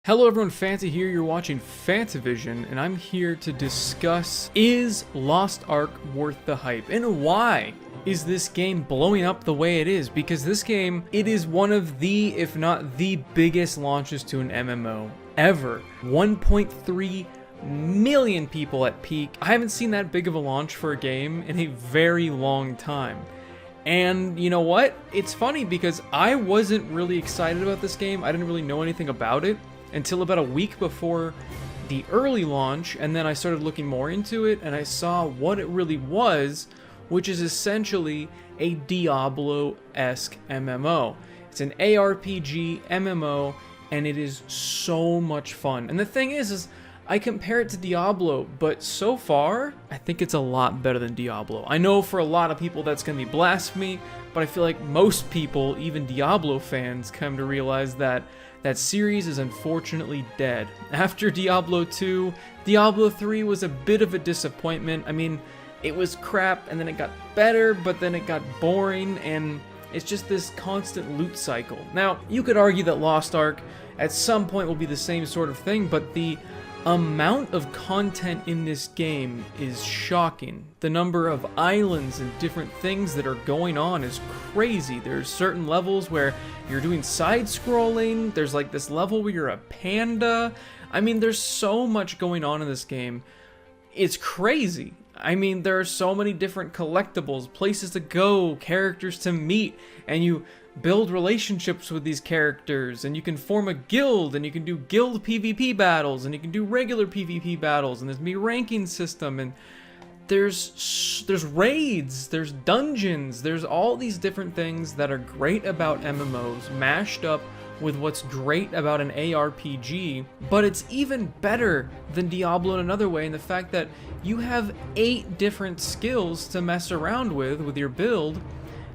Hello everyone, Fanta here, you're watching FANTAVISION, and I'm here to discuss, is Lost Ark worth the hype? And why is this game blowing up the way it is? Because this game, it is one of the, if not the biggest launches to an MMO ever. 1.3 million people at peak. I haven't seen that big of a launch for a game in a very long time. And you know what? It's funny because I wasn't really excited about this game. I didn't really know anything about it until about a week before the early launch, and then I started looking more into it and I saw what it really was, which is essentially a Diablo-esque MMO. It's an ARPG MMO and it is so much fun. And the thing is I compare it to Diablo, but so far I think it's a lot better than Diablo. I know for a lot of people that's going to be blasphemy, but I feel like most people, even Diablo fans, come to realize that that series is unfortunately dead. After Diablo 2, Diablo 3 was a bit of a disappointment. I mean, it was crap and then it got better, but then it got boring, and it's just this constant loot cycle. Now, you could argue that Lost Ark at some point will be the same sort of thing, but the amount of content in this game is shocking. The number of islands and different things that are going on is crazy. There's certain levels where you're doing side-scrolling. There's like this level where you're a panda. I mean, there's so much going on in this game. It's crazy. I mean, there are so many different collectibles, places to go, characters to meet, and you build relationships with these characters, and you can form a guild, and you can do guild PvP battles, and you can do regular PvP battles, and there's a ranking system, and there's raids, there's dungeons, there's all these different things that are great about MMOs mashed up with what's great about an ARPG, but it's even better than Diablo in another way in the fact that you have 8 different skills to mess around with your build,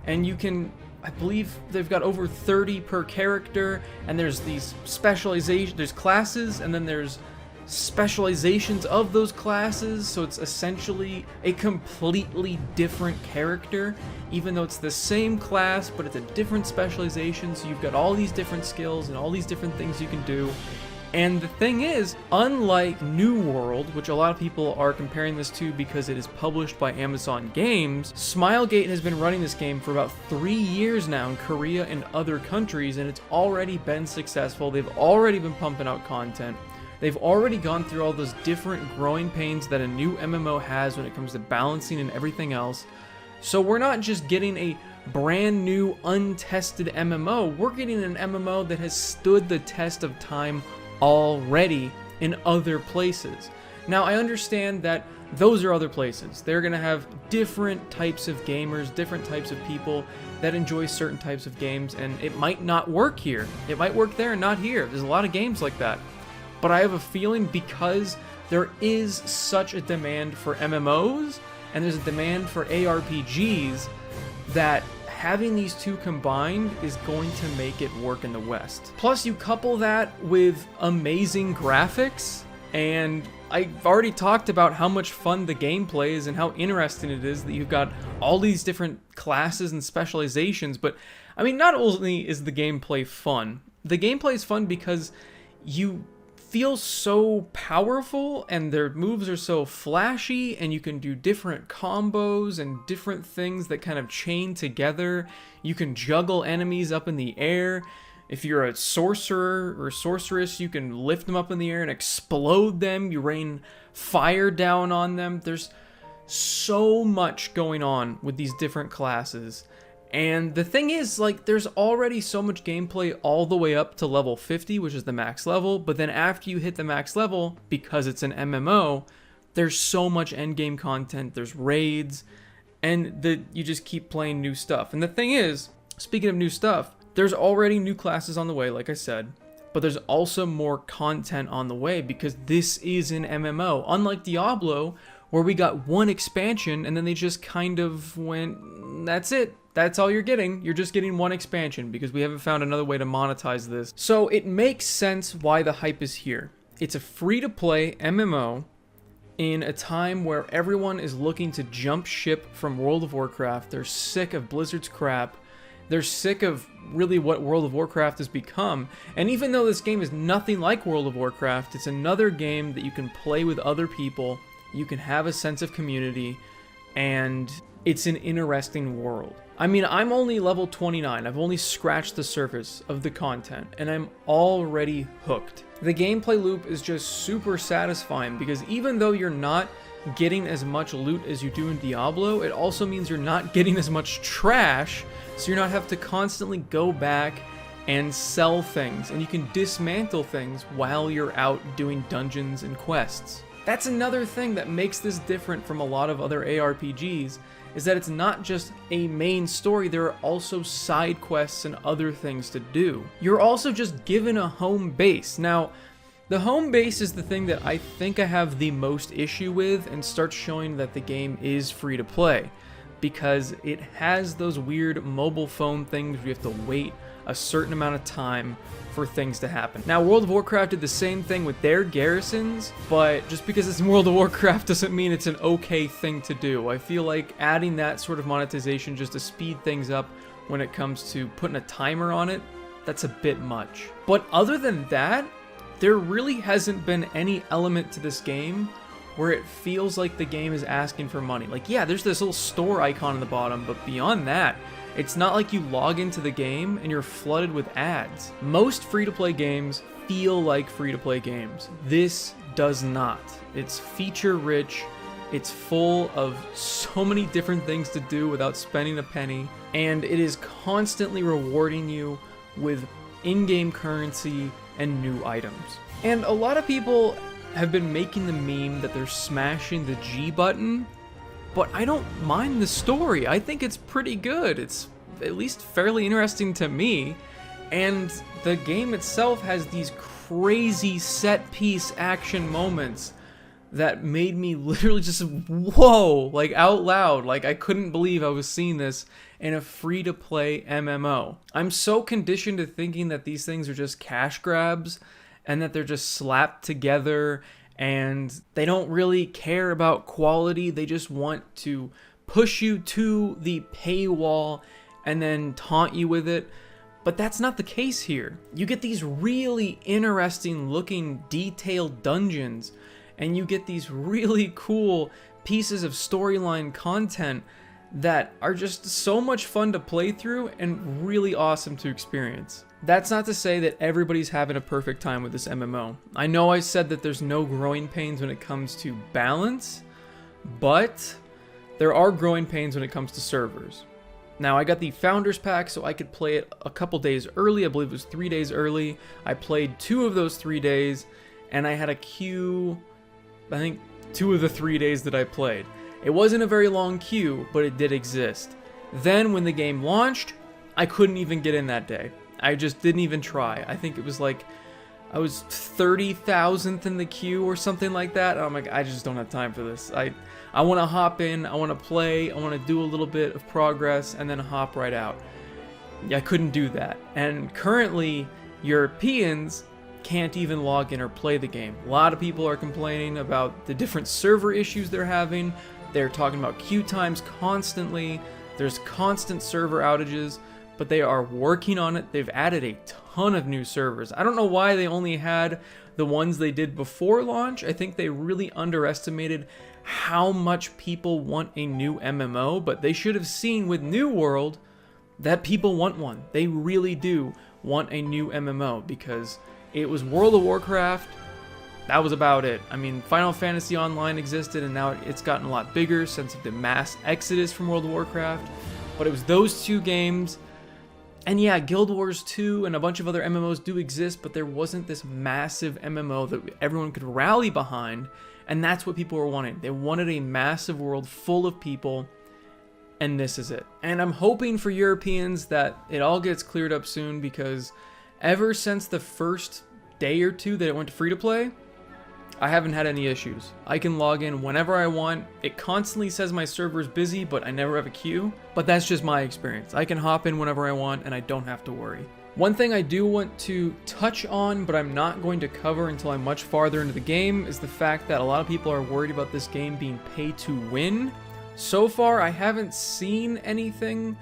and you can, I believe they've got over 30 per character, and there's these specializations, there's classes, and then there's specializations of those classes, so it's essentially a completely different character, even though it's the same class, but it's a different specialization, so you've got all these different skills and all these different things you can do. And the thing is, unlike New World, which a lot of people are comparing this to because it is published by Amazon Games, Smilegate has been running this game for about 3 years now in Korea and other countries, and it's already been successful. They've already been pumping out content. They've already gone through all those different growing pains that a new MMO has when it comes to balancing and everything else. So we're not just getting a brand new, untested MMO. We're getting an MMO that has stood the test of time already in other places. Now, I understand that those are other places. They're going to have different types of gamers, different types of people that enjoy certain types of games, and it might not work here. It might work there and not here. There's a lot of games like that. But I have a feeling because there is such a demand for MMOs and there's a demand for ARPGs that having these two combined is going to make it work in the West. Plus, you couple that with amazing graphics, and I've already talked about how much fun the gameplay is and how interesting it is that you've got all these different classes and specializations. But I mean, not only is the gameplay fun, the gameplay is fun because you feel so powerful and their moves are so flashy, and you can do different combos and different things that kind of chain together. You can juggle enemies up in the air. If you're a sorcerer or sorceress, you can lift them up in the air and explode them. You rain fire down on them. There's so much going on with these different classes. And the thing is, like, there's already so much gameplay all the way up to level 50, which is the max level, but then after you hit the max level, because it's an MMO, there's so much endgame content, there's raids, and you just keep playing new stuff. And the thing is, speaking of new stuff, there's already new classes on the way, like I said, but there's also more content on the way because this is an MMO. Unlike Diablo, where we got one expansion and then they just kind of went, that's it. That's all you're getting. You're just getting one expansion because we haven't found another way to monetize this. So it makes sense why the hype is here. It's a free-to-play MMO in a time where everyone is looking to jump ship from World of Warcraft. They're sick of Blizzard's crap. They're sick of really what World of Warcraft has become. And even though this game is nothing like World of Warcraft, it's another game that you can play with other people, you can have a sense of community, and it's an interesting world. I mean, I'm only level 29. I've only scratched the surface of the content, and I'm already hooked. The gameplay loop is just super satisfying because even though you're not getting as much loot as you do in Diablo, it also means you're not getting as much trash, so you're not having to constantly go back and sell things, and you can dismantle things while you're out doing dungeons and quests. That's another thing that makes this different from a lot of other ARPGs, is that it's not just a main story, there are also side quests and other things to do. You're also just given a home base. Now, the home base is the thing that I think I have the most issue with and starts showing that the game is free to play, because it has those weird mobile phone things where you have to wait a certain amount of time for things to happen. Now, World of Warcraft did the same thing with their garrisons, but just because it's in World of Warcraft doesn't mean it's an okay thing to do. I feel like adding that sort of monetization just to speed things up when it comes to putting a timer on it, that's a bit much. But other than that, there really hasn't been any element to this game where it feels like the game is asking for money. Like, yeah, there's this little store icon on the bottom, but beyond that, it's not like you log into the game and you're flooded with ads. Most free-to-play games feel like free-to-play games. This does not. It's feature-rich, it's full of so many different things to do without spending a penny, and it is constantly rewarding you with in-game currency and new items. And a lot of people have been making the meme that they're smashing the G button, but I don't mind the story. I think it's pretty good. It's at least fairly interesting to me. And the game itself has these crazy set-piece action moments that made me literally just, whoa, like out loud. Like I couldn't believe I was seeing this in a free-to-play MMO. I'm so conditioned to thinking that these things are just cash grabs and that they're just slapped together and they don't really care about quality. They just want to push you to the paywall and then taunt you with it. But that's not the case here. You get these really interesting looking detailed dungeons, and you get these really cool pieces of storyline content that are just so much fun to play through and really awesome to experience. That's not to say that everybody's having a perfect time with this MMO. I know I said that there's no growing pains when it comes to balance, but there are growing pains when it comes to servers. Now, I got the Founders Pack so I could play it a couple days early. I believe it was 3 days early. I played 2 of those 3 days, and I had a queue, I think 2 of the 3 days that I played. It wasn't a very long queue, but it did exist. Then when the game launched, I couldn't even get in that day. I just didn't even try. I think it was like, I was 30,000th in the queue or something like that. And I'm like, I just don't have time for this. I want to hop in, I want to play, I want to do a little bit of progress, and then hop right out. I couldn't do that. And currently, Europeans can't even log in or play the game. A lot of people are complaining about the different server issues they're having. They're talking about queue times constantly. There's constant server outages, but they are working on it. They've added a ton of new servers. I don't know why they only had the ones they did before launch. I think they really underestimated how much people want a new MMO, but they should have seen with New World that people want one. They really do want a new MMO because it was World of Warcraft. That was about it. I mean, Final Fantasy Online existed, and now it's gotten a lot bigger since the mass exodus from World of Warcraft. But it was those 2 games. And yeah, Guild Wars 2 and a bunch of other MMOs do exist, but there wasn't this massive MMO that everyone could rally behind, and that's what people were wanting. They wanted a massive world full of people, and this is it. And I'm hoping for Europeans that it all gets cleared up soon, because ever since the first day or 2 that it went to free-to-play, I haven't had any issues. I can log in whenever I want. It constantly says my server's busy, but I never have a queue. But that's just my experience. I can hop in whenever I want, and I don't have to worry. One thing I do want to touch on, but I'm not going to cover until I'm much farther into the game, is the fact that a lot of people are worried about this game being pay to win. So far, I haven't seen anything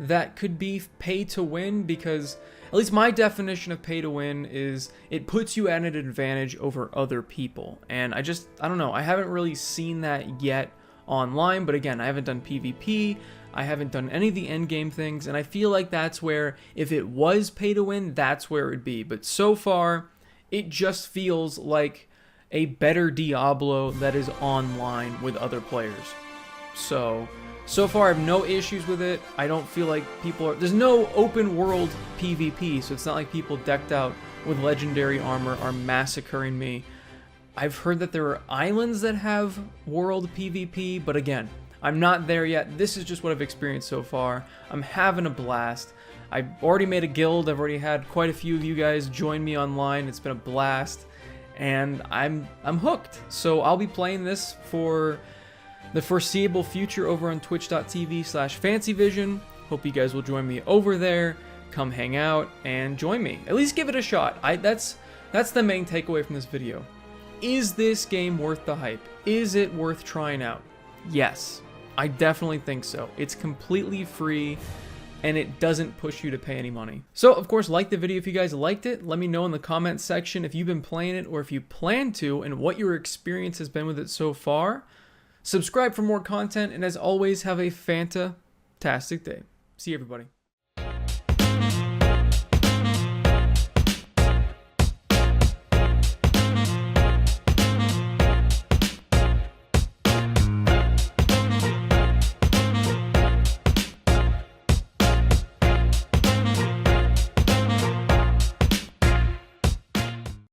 that could be pay to win, because at least my definition of pay to win is it puts you at an advantage over other people. And I don't know, I haven't really seen that yet online, but again, I haven't done PvP, I haven't done any of the end game things, and I feel like that's where, if it was pay to win, that's where it would be. But so far, it just feels like a better Diablo that is online with other players. So far I have no issues with it. I don't feel like there's no open world PvP, so it's not like people decked out with legendary armor are massacring me. I've heard that there are islands that have world PvP, but again, I'm not there yet. This is just what I've experienced so far. I'm having a blast. I've already made a guild. I've already had quite a few of you guys join me online. It's been a blast, and I'm hooked. So I'll be playing this for the foreseeable future over on twitch.tv/FANTAVISION. Hope you guys will join me over there. Come hang out and join me. At least give it a shot. That's the main takeaway from this video. Is this game worth the hype? Is it worth trying out? Yes, I definitely think so. It's completely free, and it doesn't push you to pay any money. So, of course, like the video if you guys liked it. Let me know in the comments section if you've been playing it or if you plan to, and what your experience has been with it so far. Subscribe for more content, and as always, have a fantastic day. See you, everybody.